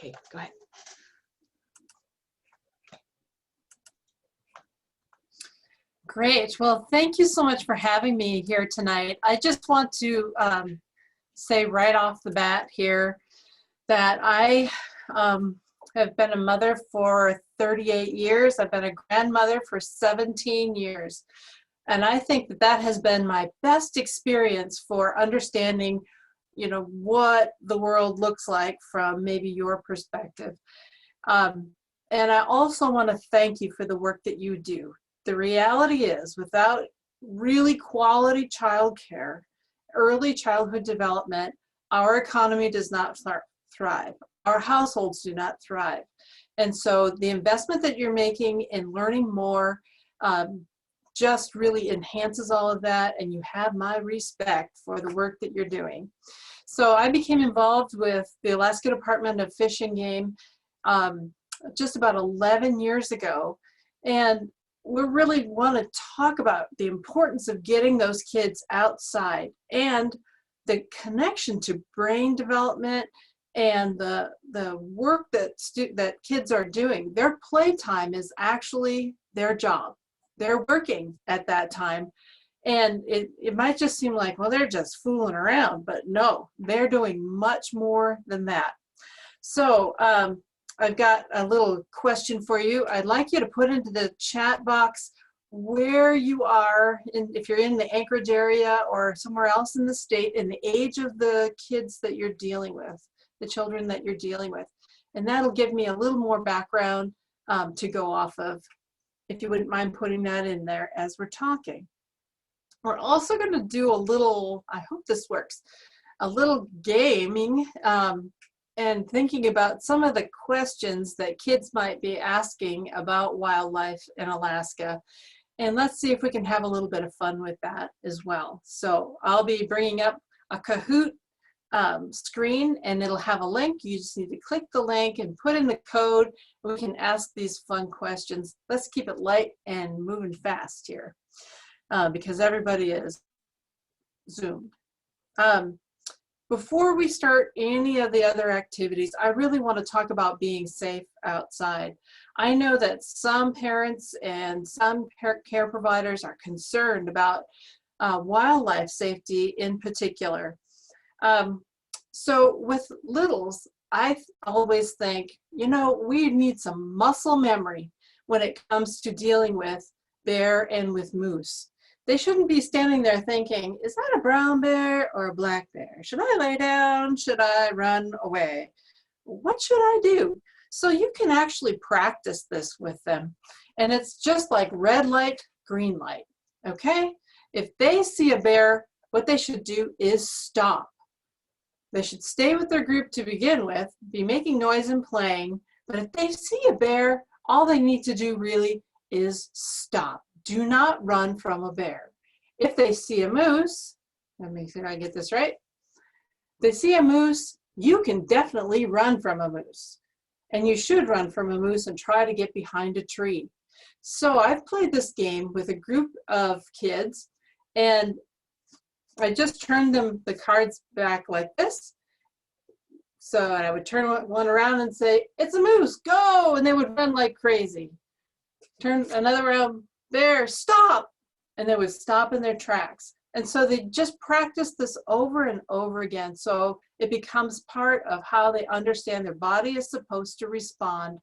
Okay, go ahead. Great. Well, thank you so much for having me here tonight. I just want to say right off the bat here that I have been a mother for 38 years. I've been a grandmother for 17 years. And I think that that has been my best experience for understanding, you know, what the world looks like from maybe your perspective. And I also want to thank you for the work that you do. The reality is, without really quality childcare, early childhood development, our economy does not thrive. Our households do not thrive. And so the investment that you're making in learning more just really enhances all of that, and you have my respect for the work that you're doing. So I became involved with the Alaska Department of Fish and Game just about 11 years ago, and we really want to talk about the importance of getting those kids outside and the connection to brain development and the work that kids are doing. Their playtime is actually their job. They're working at that time. And it might just seem like, well, they're just fooling around, but no, they're doing much more than that. So I've got a little question for you. I'd like you to put into the chat box where you are, if you're in the Anchorage area or somewhere else in the state, and the age of the kids that you're dealing with, the children that you're dealing with. And that'll give me a little more background to go off of, if you wouldn't mind putting that in there as we're talking. We're also going to do a little, I hope this works, a little gaming and thinking about some of the questions that kids might be asking about wildlife in Alaska. And let's see if we can have a little bit of fun with that as well. So I'll be bringing up a Kahoot screen, and it'll have a link. You just need to click the link and put in the code. We can ask these fun questions. Let's keep it light and moving fast here because everybody is Zoomed. Before we start any of the other activities, I really want to talk about being safe outside. I know that some parents and some care providers are concerned about wildlife safety in particular. So with littles, I always think, you know, we need some muscle memory when it comes to dealing with bear and with moose. They shouldn't be standing there thinking, is that a brown bear or a black bear? Should I lay down? Should I run away? What should I do? So you can actually practice this with them. And it's just like red light, green light, okay? If they see a bear, what they should do is stop. They should stay with their group to begin with, be making noise and playing, but if they see a bear, all they need to do really is stop. Do not run from a bear. If they see a moose, let me see if I get this right. If they see a moose, you can definitely run from a moose. And you should run from a moose and try to get behind a tree. So I've played this game with a group of kids, and I just turned the cards back like this. So I would turn one around and say, it's a moose, go! And they would run like crazy. Turn another around, there, stop! And they would stop in their tracks. And so they just practice this over and over again. So it becomes part of how they understand their body is supposed to respond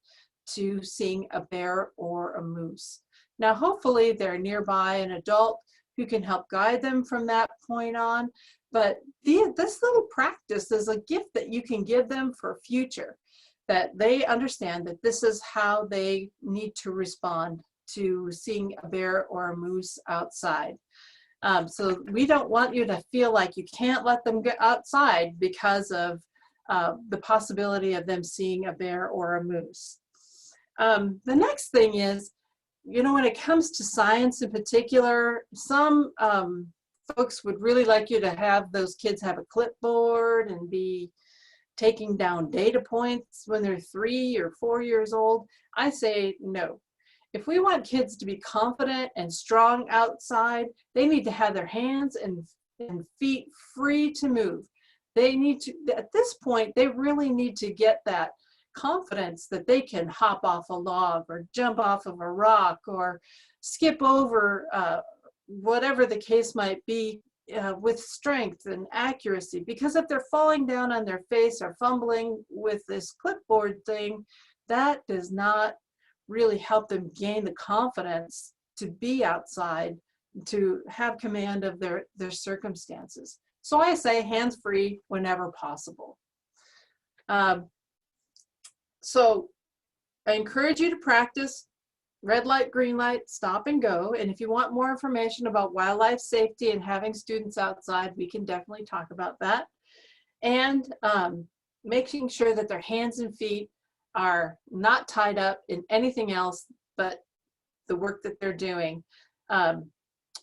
to seeing a bear or a moose. Now, hopefully they're nearby an adult who can help guide them from that point on. But this little practice is a gift that you can give them for future, that they understand that this is how they need to respond to seeing a bear or a moose outside. So we don't want you to feel like you can't let them get outside because of the possibility of them seeing a bear or a moose. The next thing is, you know, when it comes to science in particular, some folks would really like you to have those kids have a clipboard and be taking down data points when they're 3 or 4 years old. I say no. If we want kids to be confident and strong outside, they need to have their hands and feet free to move. They need to, at this point, they really need to get that confidence that they can hop off a log or jump off of a rock or skip over whatever the case might be with strength and accuracy. Because if they're falling down on their face or fumbling with this clipboard thing, that does not really help them gain the confidence to be outside, to have command of their circumstances. So I say hands free whenever possible. So I encourage you to practice red light, green light, stop and go. And if you want more information about wildlife safety and having students outside, we can definitely talk about that. And making sure that their hands and feet are not tied up in anything else but the work that they're doing,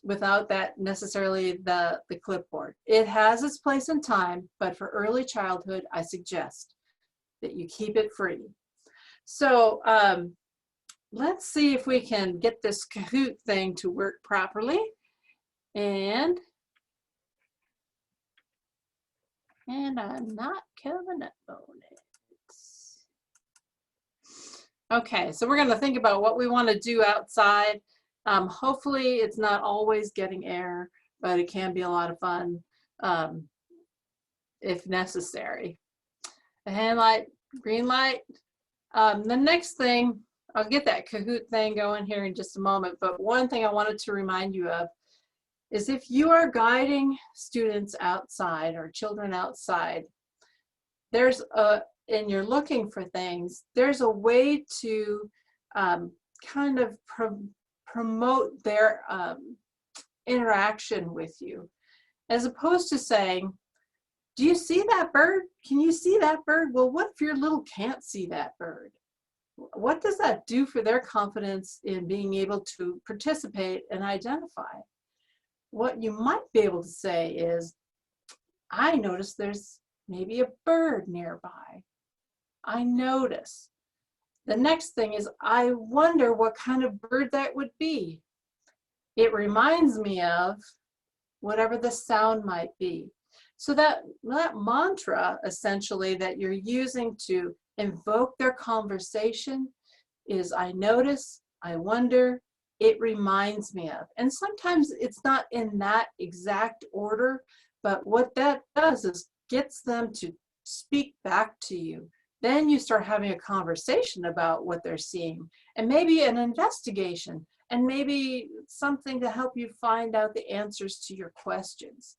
without that necessarily the clipboard. It has its place in time, but for early childhood, I suggest that you keep it free. So let's see if we can get this Kahoot thing to work properly. And I'm not coming up on it. Okay, so we're going to think about what we want to do outside. Hopefully it's not always getting air, but it can be a lot of fun if necessary. The hand light, green light. The next thing, I'll get that Kahoot thing going here in just a moment, but one thing I wanted to remind you of is if you are guiding students outside or children outside, there's and you're looking for things, there's a way to kind of promote their interaction with you, as opposed to saying, do you see that bird? Can you see that bird? Well, what if your little can't see that bird? What does that do for their confidence in being able to participate and identify? What you might be able to say is, I noticed there's maybe a bird nearby. I notice. The next thing is, I wonder what kind of bird that would be. It reminds me of whatever the sound might be. So that mantra essentially that you're using to invoke their conversation is, I notice, I wonder, it reminds me of. And sometimes it's not in that exact order, but what that does is gets them to speak back to you. Then you start having a conversation about what they're seeing, and maybe an investigation, and maybe something to help you find out the answers to your questions.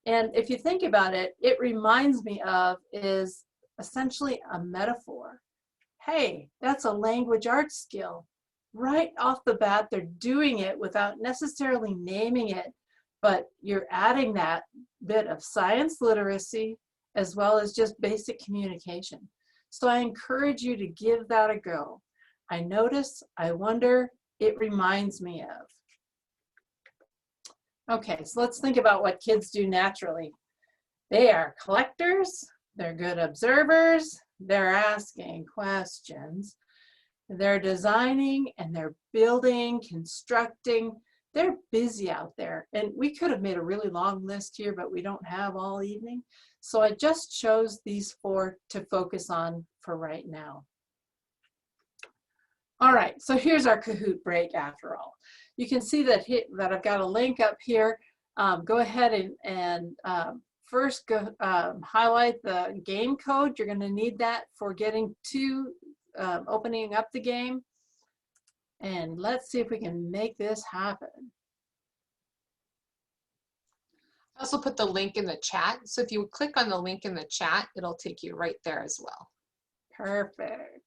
And if you think about it, it reminds me of is essentially a metaphor. Hey, that's a language arts skill. Right off the bat, they're doing it without necessarily naming it, but you're adding that bit of science literacy as well as just basic communication. So I encourage you to give that a go. I notice, I wonder, it reminds me of. Okay, so let's think about what kids do naturally. They are collectors, they're good observers, they're asking questions, they're designing and they're building, constructing. They're busy out there. And we could have made a really long list here, but we don't have all evening. So I just chose these 4 to focus on for right now. All right, so here's our Kahoot break after all. You can see that, that I've got a link up here. Go ahead and first go highlight the game code. You're going to need that for getting to opening up the game. And let's see if we can make this happen. I also put the link in the chat. So if you click on the link in the chat, it'll take you right there as well. Perfect.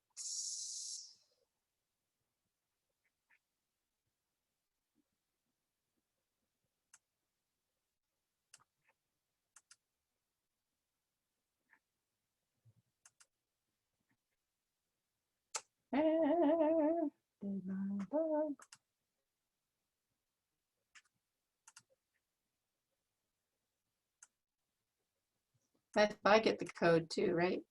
I get the code too, right?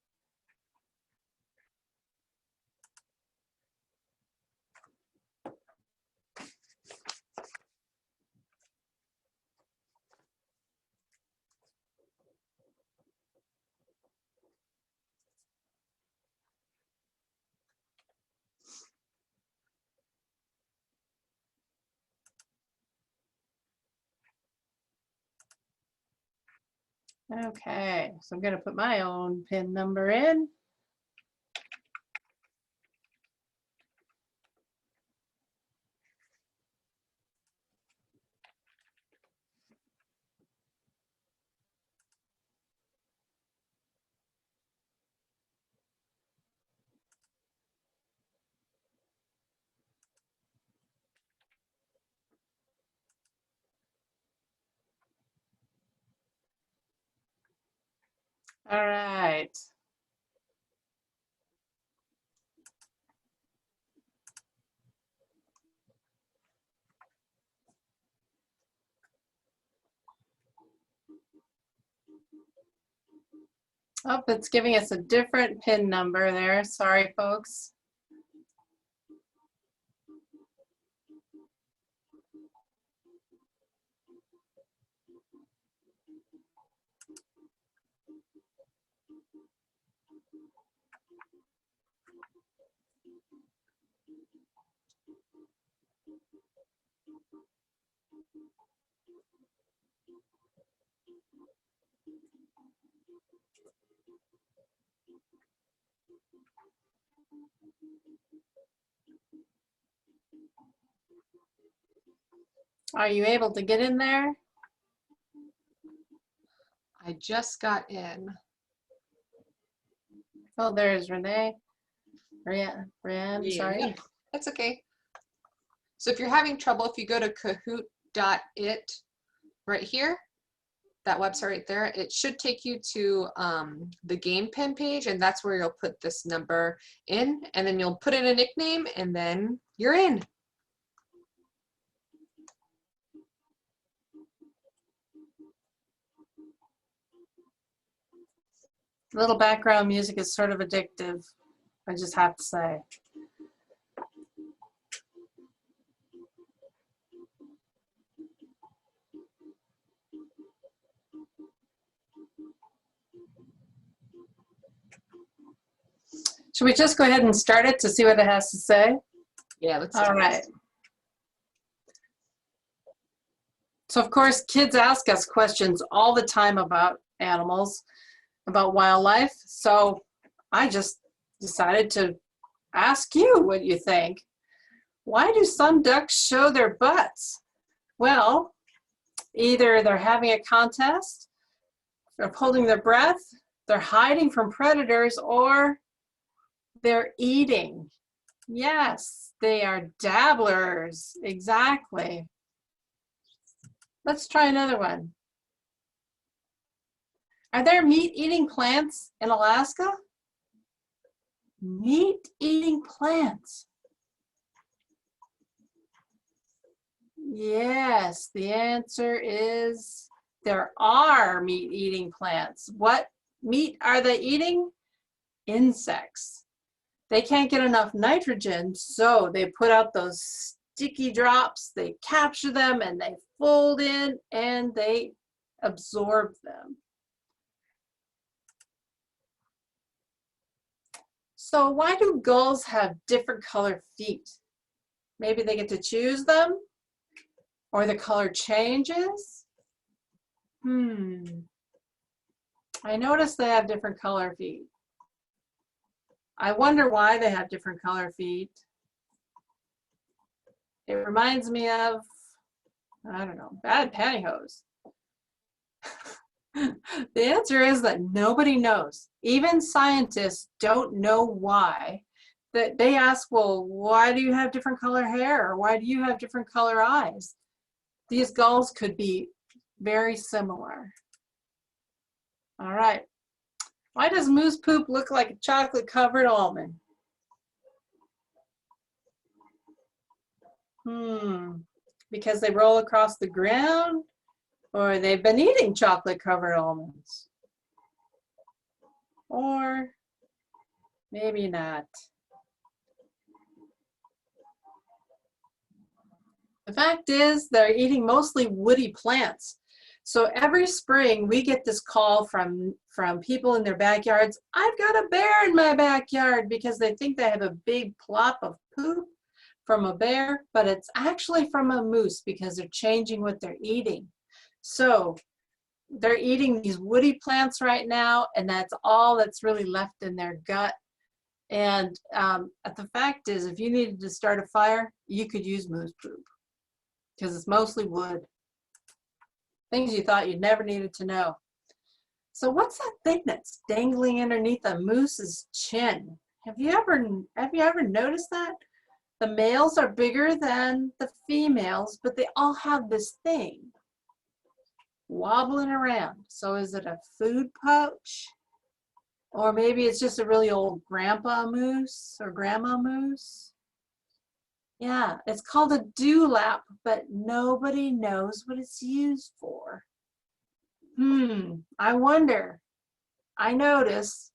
Okay, so I'm going to put my own PIN number in. All right. Oh, it's giving us a different PIN number there. Sorry, folks. Are you able to get in there? I just got in. Oh, there's Renee. Rand, sorry. Yeah, that's okay. So if you're having trouble, if you go to kahoot.it right here, that website right there, it should take you to the game pen page, and that's where you'll put this number in, and then you'll put in a nickname, and then you're in. Little background music is sort of addictive, I just have to say. Should we just go ahead and start it to see what it has to say? Yeah, let's All right. So of course, kids ask us questions all the time about animals, about wildlife. So I just decided to ask you what you think. Why do some ducks show their butts? Well, either they're having a contest, they're holding their breath, they're hiding from predators, or they're eating. Yes, they are dabblers. Exactly. Let's try another one. Are there meat-eating plants in Alaska? Meat-eating plants. Yes, the answer is there are meat-eating plants. What meat are they eating? Insects. They can't get enough nitrogen, so they put out those sticky drops, they capture them, and they fold in, and they absorb them. So why do gulls have different color feet? Maybe they get to choose them? Or the color changes? I noticed they have different color feet. I wonder why they have different color feet. It reminds me of, I don't know, bad pantyhose. The answer is that nobody knows. Even scientists don't know why. That they ask, well, why do you have different color hair? Or why do you have different color eyes? These gulls could be very similar. All right. Why does moose poop look like a chocolate covered almond? Because they roll across the ground, or they've been eating chocolate covered almonds? Or maybe not. The fact is they're eating mostly woody plants. So every spring we get this call from people in their backyards, I've got a bear in my backyard, because they think they have a big plop of poop from a bear, but it's actually from a moose because they're changing what they're eating. So they're eating these woody plants right now, and that's all that's really left in their gut. And the fact is, if you needed to start a fire, you could use moose poop because it's mostly wood. Things you thought you never needed to know. So what's that thing that's dangling underneath a moose's chin? Have you ever noticed that? The males are bigger than the females, but they all have this thing wobbling around. So is it a food pouch? Or maybe it's just a really old grandpa moose or grandma moose? Yeah, it's called a dewlap, but nobody knows what it's used for. I wonder. I notice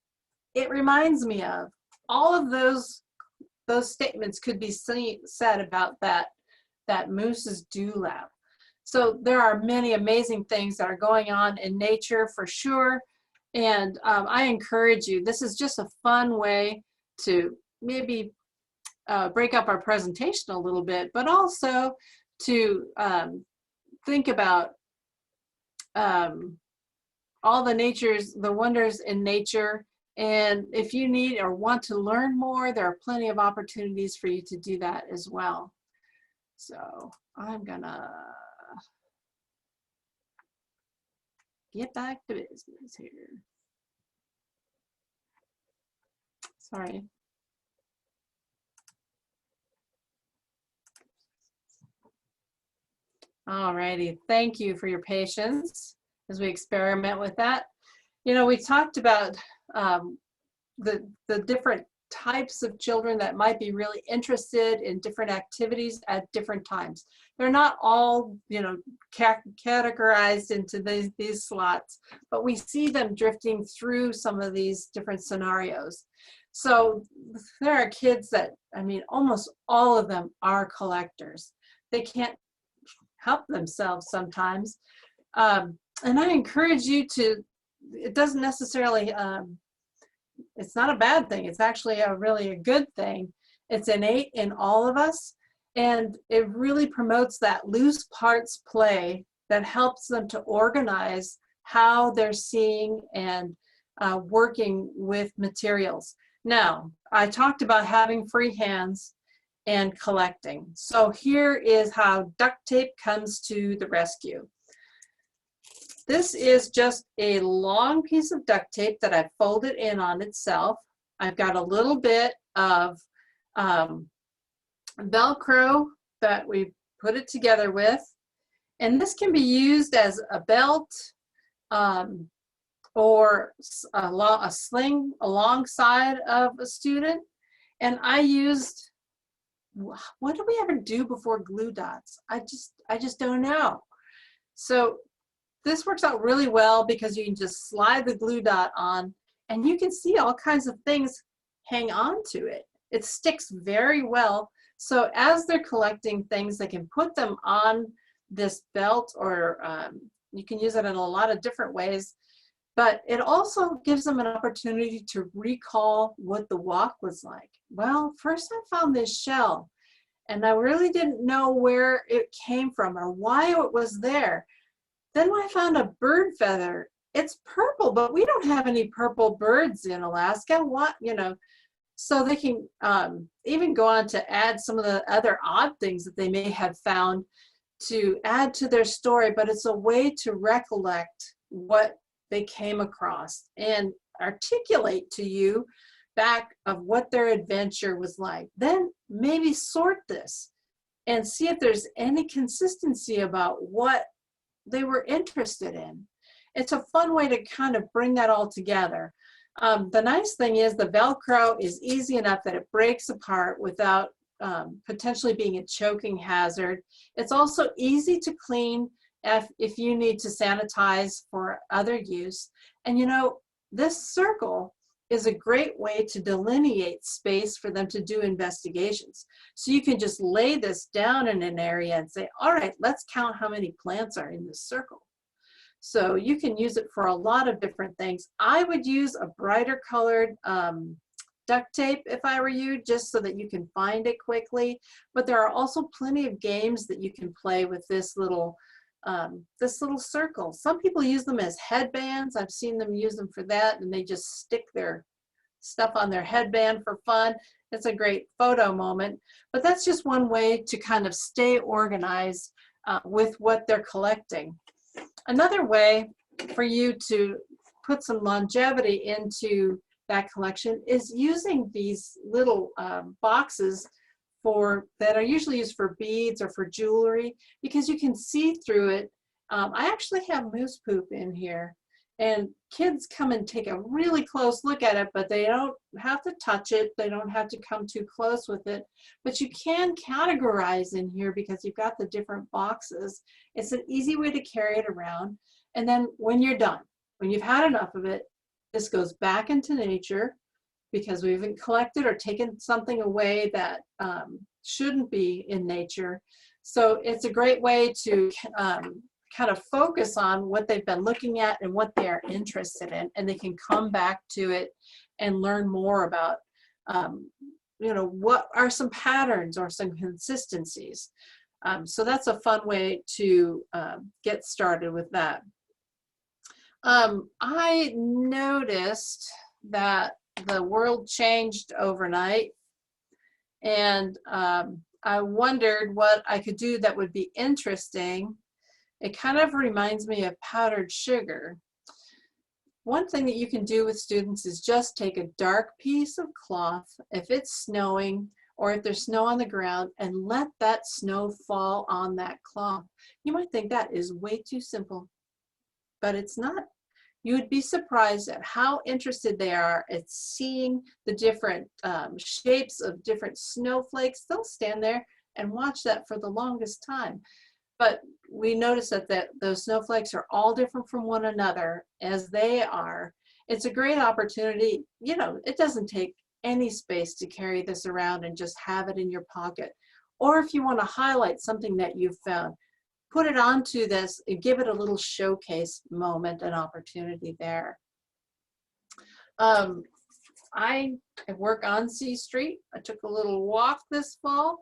it reminds me of all of those statements could be said about that moose's dewlap. So there are many amazing things that are going on in nature for sure. And I encourage you, this is just a fun way to maybe break up our presentation a little bit, but also to think about all the wonders in nature. And if you need or want to learn more, there are plenty of opportunities for you to do that as well. So I'm gonna get back to business here. Sorry. All righty, thank you for your patience as we experiment with that. You know, we talked about the different types of children that might be really interested in different activities at different times. They're not all, you know, categorized into these slots, but we see them drifting through some of these different scenarios. So there are kids that, I mean, almost all of them are collectors. They can't help themselves sometimes. And I encourage you to, it doesn't necessarily, it's not a bad thing. It's actually really a good thing. It's innate in all of us. And it really promotes that loose parts play that helps them to organize how they're seeing and working with materials. Now, I talked about having free hands and collecting. So here is how duct tape comes to the rescue. This is just a long piece of duct tape that I've folded in on itself. I've got a little bit of Velcro that we put it together with. And this can be used as a belt or a sling alongside of a student. And I used, what did we ever do before glue dots? I just don't know. So this works out really well because you can just slide the glue dot on and you can see all kinds of things hang on to it. It sticks very well. So as they're collecting things, they can put them on this belt, or you can use it in a lot of different ways. But it also gives them an opportunity to recall what the walk was like. Well, first I found this shell and I really didn't know where it came from or why it was there. Then I found a bird feather. It's purple, but we don't have any purple birds in Alaska. What, you know, so they can even go on to add some of the other odd things that they may have found to add to their story, but it's a way to recollect what they came across and articulate to you back of what their adventure was like. Then maybe sort this and see if there's any consistency about what they were interested in. It's a fun way to kind of bring that all together. The nice thing is the Velcro is easy enough that it breaks apart without potentially being a choking hazard. It's also easy to clean if you need to sanitize for other use. And you know, this circle is a great way to delineate space for them to do investigations. So you can just lay this down in an area and say, all right, let's count how many plants are in this circle. So you can use it for a lot of different things. I would use a brighter colored duct tape if I were you, just so that you can find it quickly. But there are also plenty of games that you can play with this little this little circle. Some people use them as headbands. I've seen them use them for that, and they just stick their stuff on their headband for fun. It's a great photo moment, but that's just one way to kind of stay organized with what they're collecting. Another way for you to put some longevity into that collection is using these little boxes that are usually used for beads or for jewelry, because you can see through it. I actually have moose poop in here, and kids come and take a really close look at it, but they don't have to touch it. They don't have to come too close with it, but you can categorize in here because you've got the different boxes. It's an easy way to carry it around. And then when you're done, when you've had enough of it, this goes back into nature, because we haven't collected or taken something away that shouldn't be in nature. So it's a great way to kind of focus on what they've been looking at and what they're interested in, and they can come back to it and learn more about, what are some patterns or some consistencies. So that's a fun way to get started with that. I noticed that the world changed overnight, and I wondered what I could do that would be interesting. It kind of reminds me of powdered sugar. One thing that you can do with students is just take a dark piece of cloth, if it's snowing or if there's snow on the ground, and let that snow fall on that cloth. You might think that is way too simple, but it's not. You would be surprised at how interested they are at seeing the different shapes of different snowflakes. They'll stand there and watch that for the longest time. But we notice that those snowflakes are all different from one another as they are. It's a great opportunity. It doesn't take any space to carry this around and just have it in your pocket. Or if you want to highlight something that you've found, put it onto this and give it a little showcase moment and opportunity there. I work on C Street. I took a little walk this fall,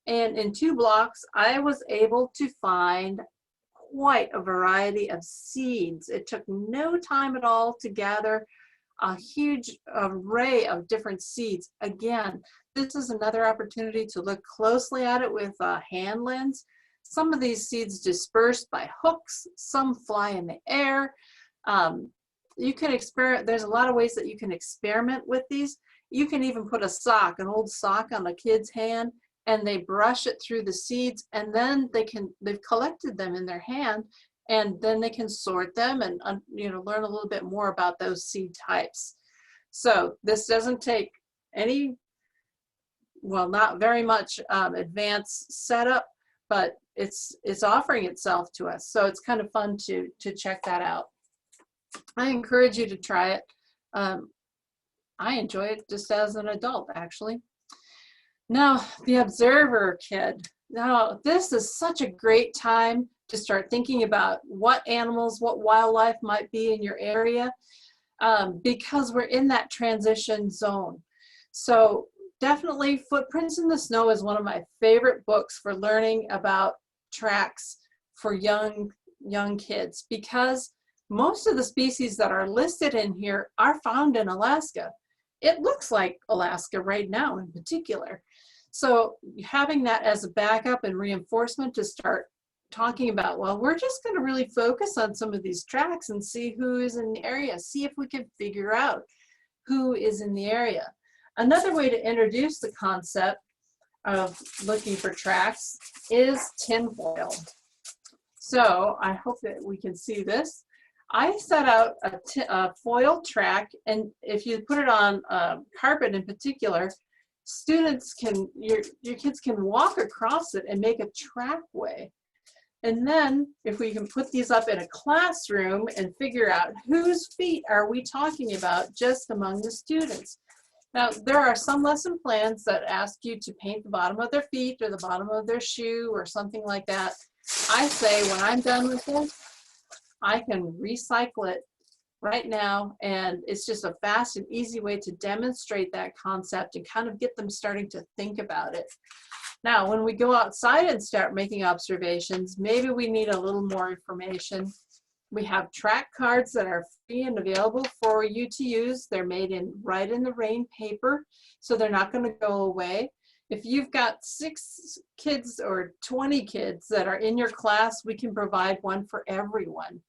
and in 2 blocks, I was able to find quite a variety of seeds. It took no time at all to gather a huge array of different seeds. Again, this is another opportunity to look closely at it with a hand lens. Some of these seeds disperse by hooks, some fly in the air. You can experiment. There's a lot of ways that you can experiment with these. You can even put an old sock on a kid's hand, and they brush it through the seeds, and then they've collected them in their hand, and then they can sort them and learn a little bit more about those seed types. So this doesn't take not very much advanced setup, but it's offering itself to us. So it's kind of fun to check that out. I encourage you to try it. I enjoy it just as an adult, actually. Now, the observer kid. Now, this is such a great time to start thinking about what animals, what wildlife might be in your area, because we're in that transition zone. So definitely Footprints in the Snow is one of my favorite books for learning about tracks for young kids, because most of the species that are listed in here are found in Alaska. It looks like Alaska right now in particular. So having that as a backup and reinforcement to start talking about, well, we're just going to really focus on some of these tracks and see who is in the area, see if we can figure out who is in the area. Another way to introduce the concept of looking for tracks is tinfoil. So I hope that we can see this. I set out a foil track, and if you put it on carpet in particular, students your kids can walk across it and make a trackway. And then if we can put these up in a classroom and figure out whose feet are we talking about just among the students. Now, there are some lesson plans that ask you to paint the bottom of their feet or the bottom of their shoe or something like that. I say when I'm done with this, I can recycle it right now, and it's just a fast and easy way to demonstrate that concept and kind of get them starting to think about it. Now, when we go outside and start making observations, maybe we need a little more information. We have track cards that are free and available for you to use. They're made right in the rain paper, so they're not going to go away. If you've got 6 kids or 20 kids that are in your class, we can provide one for everyone.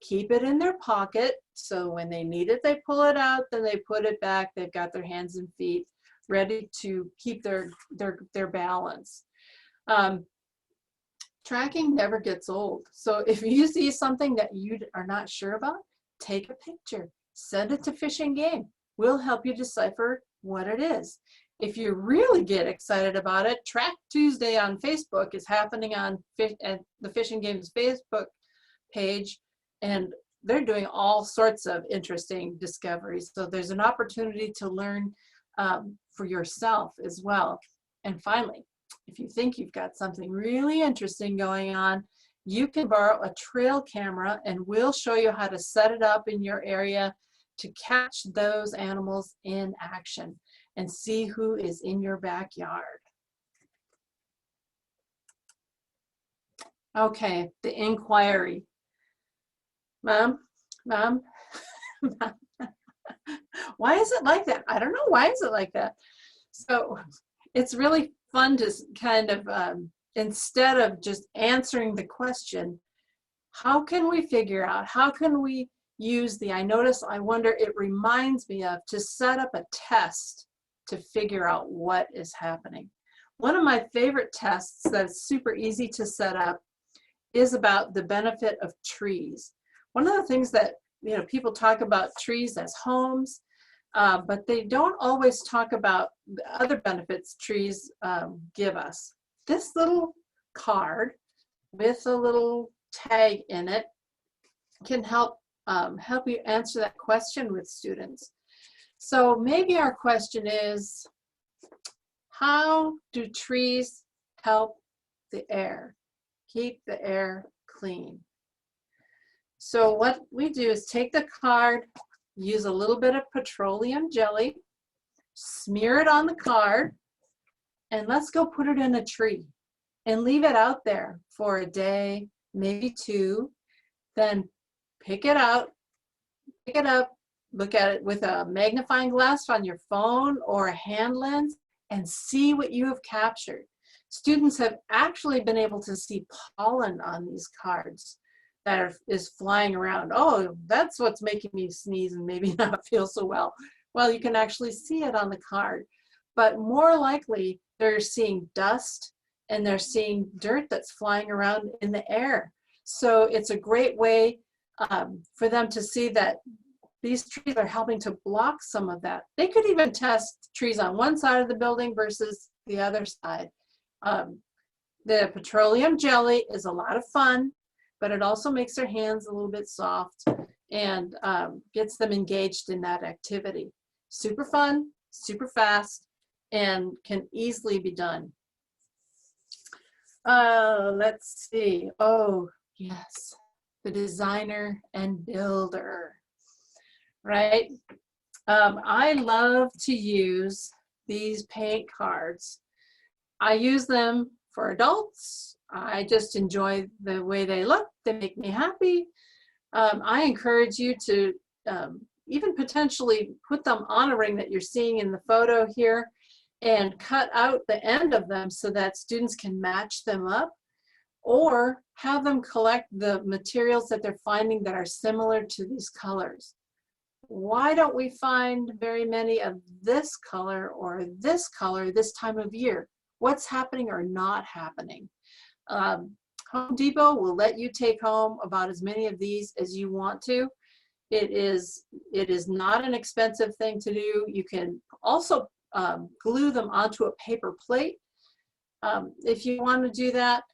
Keep it in their pocket, so when they need it, they pull it out, then they put it back. They've got their hands and feet ready to keep their balance. Tracking never gets old. So if you see something that you are not sure about, take a picture, send it to Fish and Game. We'll help you decipher what it is. If you really get excited about it, Track Tuesday on Facebook is happening on the Fish and Game's Facebook page, and they're doing all sorts of interesting discoveries. So there's an opportunity to learn for yourself as well. And finally, if you think you've got something really interesting going on, you can borrow a trail camera and we'll show you how to set it up in your area to catch those animals in action and see who is in your backyard. Okay, the inquiry. Mom, why is it like that? I don't know, why is it like that? So it's really fun to kind of, instead of just answering the question, how can we figure out, how can we use the I notice, I wonder, it reminds me of, to set up a test to figure out what is happening. One of my favorite tests that's super easy to set up is about the benefit of trees. One of the things that, you know, people talk about trees as homes, but they don't always talk about the other benefits trees give us. This little card with a little tag in it can help you answer that question with students. So maybe our question is, how do trees help the air, keep the air clean? So what we do is take the card, use a little bit of petroleum jelly, smear it on the card, and let's go put it in a tree and leave it out there for a day, maybe 2. Then pick it up, look at it with a magnifying glass on your phone or a hand lens and see what you have captured. Students have actually been able to see pollen on these cards that is flying around. Oh, that's what's making me sneeze and maybe not feel so well. Well, you can actually see it on the card, but more likely they're seeing dust and they're seeing dirt that's flying around in the air. So it's a great way for them to see that these trees are helping to block some of that. They could even test trees on one side of the building versus the other side. The petroleum jelly is a lot of fun, but it also makes their hands a little bit soft and gets them engaged in that activity. Super fun, super fast, and can easily be done. Let's see. Oh, yes. The designer and builder, right? I love to use these paint cards. I use them for adults. I just enjoy the way they look. They make me happy. I encourage you to even potentially put them on a ring that you're seeing in the photo here and cut out the end of them so that students can match them up, or have them collect the materials that they're finding that are similar to these colors. Why don't we find very many of this color or this color this time of year? What's happening or not happening? Home Depot will let you take home about as many of these as you want to. It is not an expensive thing to do. You can also glue them onto a paper plate if you want to do that.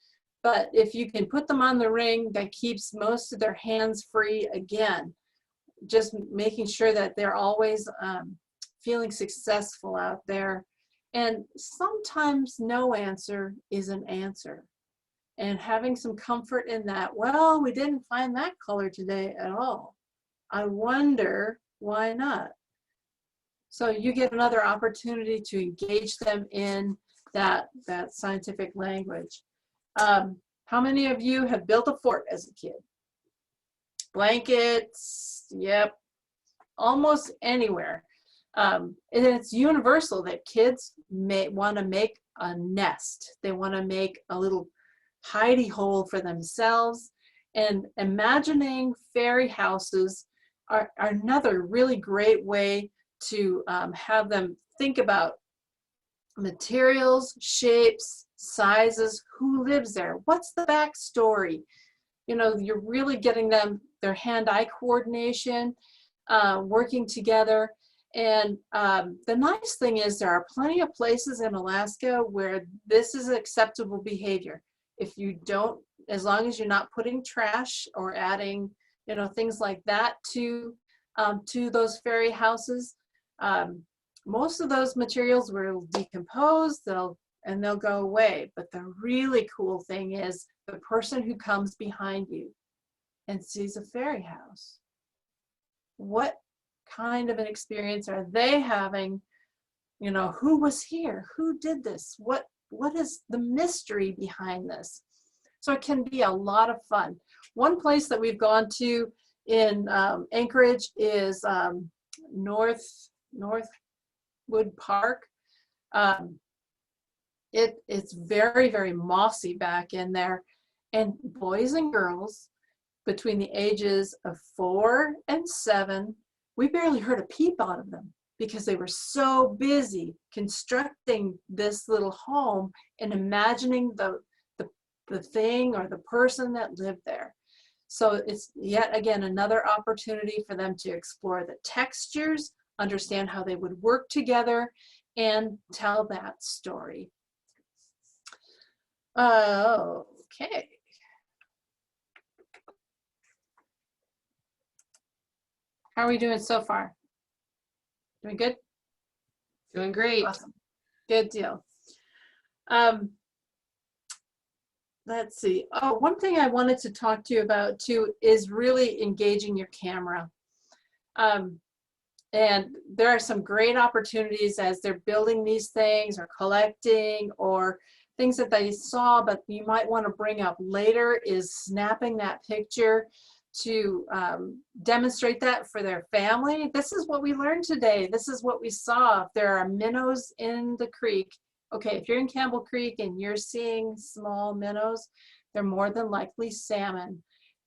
But if you can put them on the ring, that keeps most of their hands free again. Just making sure that they're always feeling successful out there. And sometimes no answer is an answer. And having some comfort in that, well, we didn't find that color today at all. I wonder why not? So you get another opportunity to engage them in that scientific language. How many of you have built a fort as a kid? Blankets, yep, almost anywhere. And it's universal that kids may want to make a nest. They want to make a little hidey hole for themselves. And imagining fairy houses are another really great way to have them think about materials, shapes, sizes, who lives there, what's the backstory. You know, you're really getting them their hand-eye coordination, working together. And the nice thing is there are plenty of places in Alaska where this is acceptable behavior. If you don't, as long as you're not putting trash or adding, you know, things like that to those fairy houses, most of those materials will decompose, they'll go away. But the really cool thing is the person who comes behind you and sees a fairy house, what kind of an experience are they having? You know, who was here? Who did this? What is the mystery behind this? So it can be a lot of fun. One place that we've gone to in Anchorage is Northwood Park. It's very, very mossy back in there, and boys and girls between the ages of 4 and 7, we barely heard a peep out of them because they were so busy constructing this little home and imagining the thing or the person that lived there. So it's yet again another opportunity for them to explore the textures, understand how they would work together, and tell that story. Okay. How are we doing so far? Doing good? Doing great. Awesome. Good deal. Let's see. Oh, one thing I wanted to talk to you about too is really engaging your camera. And there are some great opportunities as they're building these things or collecting or things that they saw, but you might want to bring up later is snapping that picture to demonstrate that for their family. This is what we learned today. This is what we saw. If there are minnows in the creek, okay, if you're in Campbell Creek and you're seeing small minnows, they're more than likely salmon.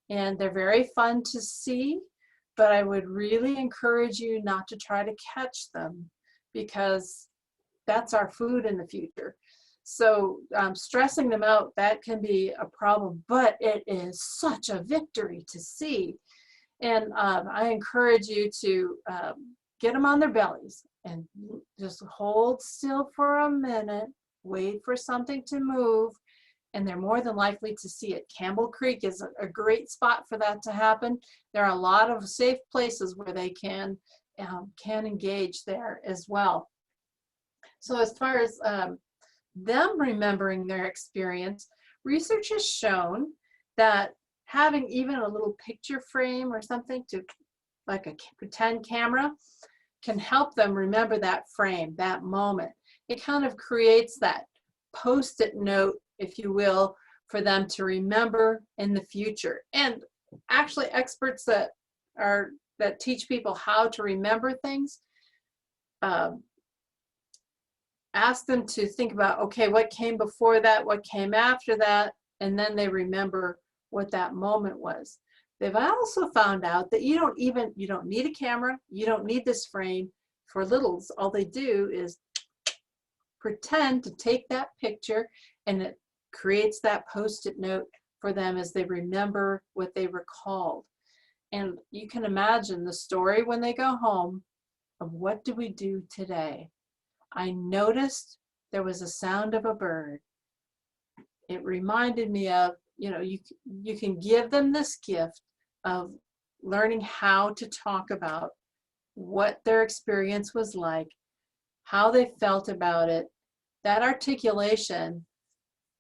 And they're very fun to see, but I would really encourage you not to try to catch them because that's our food in the future. So stressing them out, that can be a problem, but it is such a victory to see. And I encourage you to get them on their bellies and just hold still for a minute, wait for something to move, and they're more than likely to see it. Campbell Creek is a great spot for that to happen. There are a lot of safe places where they can engage there as well. So as far as them remembering their experience, research has shown that having even a little picture frame or something to, like a pretend camera, can help them remember that frame, that moment. It kind of creates that post-it note, if you will, for them to remember in the future. And actually experts that teach people how to remember things, ask them to think about, okay, what came before that, what came after that, and then they remember what that moment was. They've also found out that you don't need a camera, you don't need this frame. For littles, all they do is pretend to take that picture, and it creates that post-it note for them as they remember what they recalled. And you can imagine the story when they go home of, what do we do today? I noticed there was a sound of a bird. It reminded me of, you know, you can give them this gift of learning how to talk about what their experience was like, how they felt about it. That articulation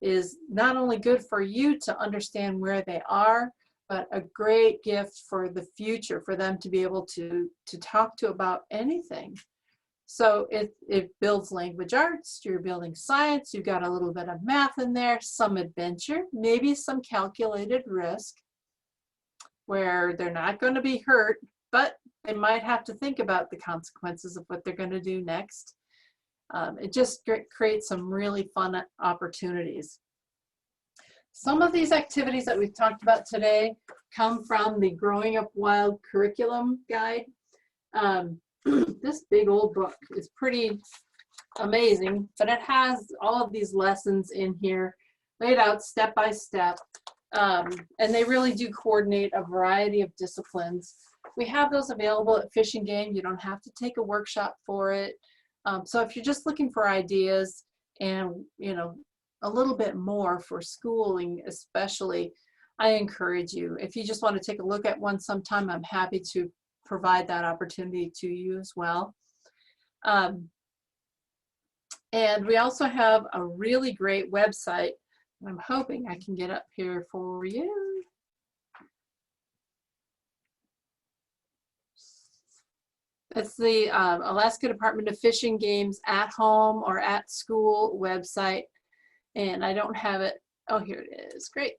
is not only good for you to understand where they are, but a great gift for the future, for them to be able to talk to about anything. So it builds language arts, you're building science, you've got a little bit of math in there, some adventure, maybe some calculated risk where they're not going to be hurt, but they might have to think about the consequences of what they're going to do next. It just creates some really fun opportunities. Some of these activities that we've talked about today come from the Growing Up Wild curriculum guide. This big old book is pretty amazing, but it has all of these lessons in here laid out step by step, and they really do coordinate a variety of disciplines. We have those available at Fish and Game. You don't have to take a workshop for it. So if you're just looking for ideas and, you know, a little bit more for schooling especially, I encourage you. If you just want to take a look at one sometime, I'm happy to provide that opportunity to you as well. And we also have a really great website. I'm hoping I can get up here for you. It's the Alaska Department of Fish and Game's at home or at school website. And I don't have it. Oh, here it is. Great.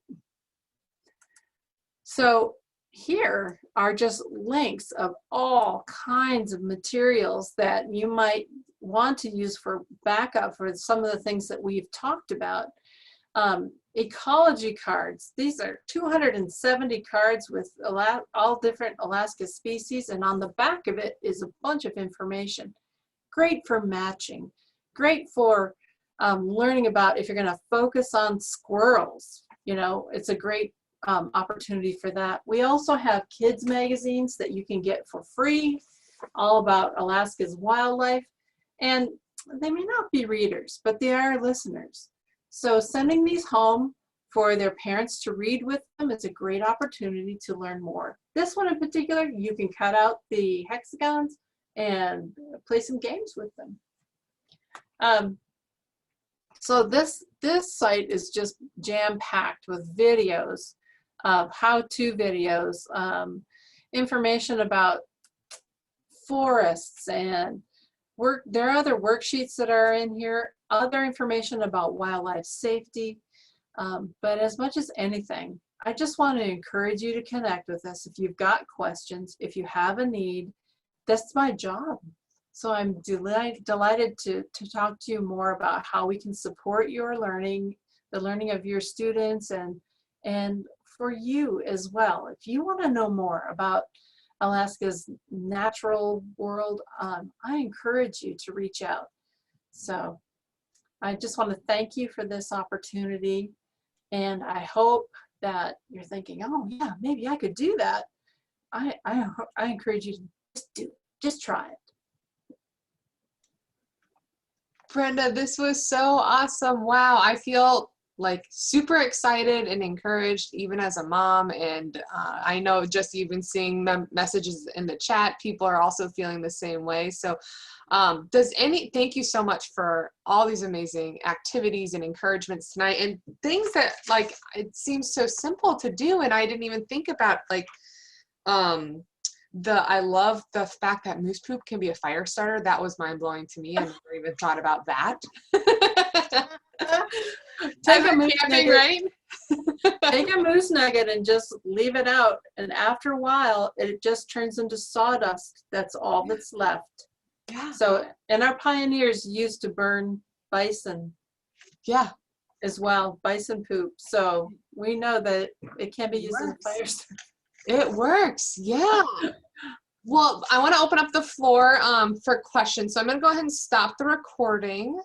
So here are just links of all kinds of materials that you might want to use for backup for some of the things that we've talked about. Ecology cards. These are 270 cards with all different Alaska species, and on the back of it is a bunch of information. Great for matching. Great for learning about if you're going to focus on squirrels. You know, it's a great opportunity for that. We also have kids magazines that you can get for free, all about Alaska's wildlife, and they may not be readers, but they are listeners. So sending these home for their parents to read with them is a great opportunity to learn more. This one in particular, you can cut out the hexagons and play some games with them. So this site is just jam-packed with videos, how-to videos, information about forests, and there are other worksheets that are in here, other information about wildlife safety. But as much as anything, I just want to encourage you to connect with us. If you've got questions, if you have a need, that's my job. So I'm delighted to talk to you more about how we can support your learning, the learning of your students, and for you as well. If you want to know more about Alaska's natural world, I encourage you to reach out. So I just want to thank you for this opportunity, and I hope that you're thinking, oh yeah, maybe I could do that. I encourage you to just try it. Brenda, this was so awesome. Wow, I feel like super excited and encouraged even as a mom, and I know just even seeing messages in the chat, people are also feeling the same way. So thank you so much for all these amazing activities and encouragements tonight, and things that, like, it seems so simple to do and I didn't even think about, like I love the fact that moose poop can be a fire starter. That was mind-blowing to me. I never even thought about that. Take a moose camping, nugget, right? take a moose nugget and just leave it out, and after a while it just turns into sawdust. That's all that's left. Yeah. So, and our pioneers used to burn bison, yeah, as well, bison poop. So we know that it can be used as a fire starter. It works. Yeah. Well, I want to open up the floor for questions. So I'm going to go ahead and stop the recording.